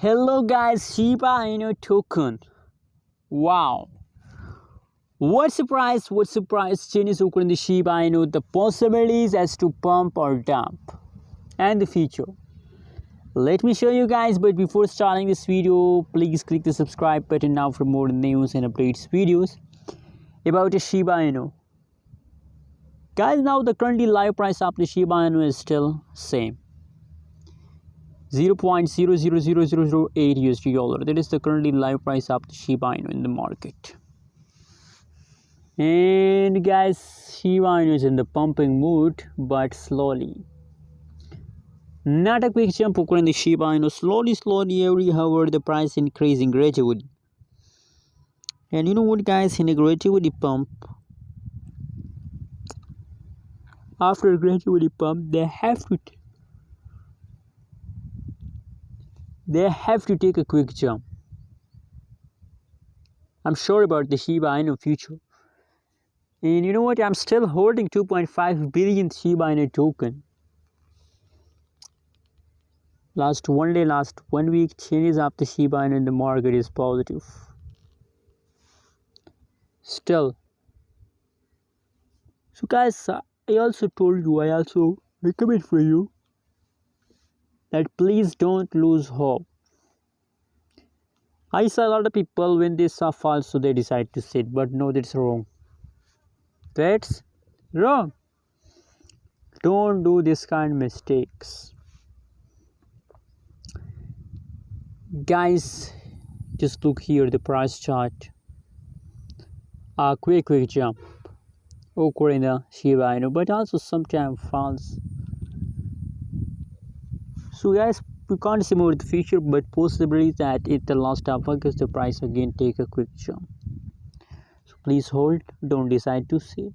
Hello guys, Shiba Inu token. Wow. What surprise changes occur in the Shiba Inu, the possibilities as to pump or dump and the future. Let me show you guys, but before starting this video, please click the subscribe button now for more news and updates videos about the Shiba Inu. Guys, now the currently live price of the Shiba Inu is still same. 0.000008 USD dollar. That is the currently live price of the Shiba Inu in the market. And guys, Shiba Inu is in the pumping mood, but slowly. Not a quick jump occur in the Shiba Inu. Slowly, every hour the price increasing gradually. And you know what, guys? In a gradually pump, after gradually pump, they have to take a quick jump. I'm sure about the Shiba Inu future. And you know what? I'm still holding 2.5 billion Shiba Inu token. Last 1 day, last 1 week, changes of the Shiba Inu in the market is positive. Still. So guys, I also recommend for you that please don't lose hope. I saw a lot of people when they saw fall, so they decide to sit, but no, that's wrong. That's wrong. Don't do this kind of mistakes. Guys, just look here, the price chart. A quick jump occur in the Shiba Inu, but also sometimes falls. So guys, we can't say more in the future, but possibly that at the last of August the price again take a quick jump. So please hold, don't decide to sell.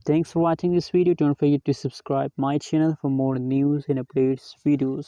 Thanks for watching this video. Don't forget to subscribe my channel for more news and updates videos.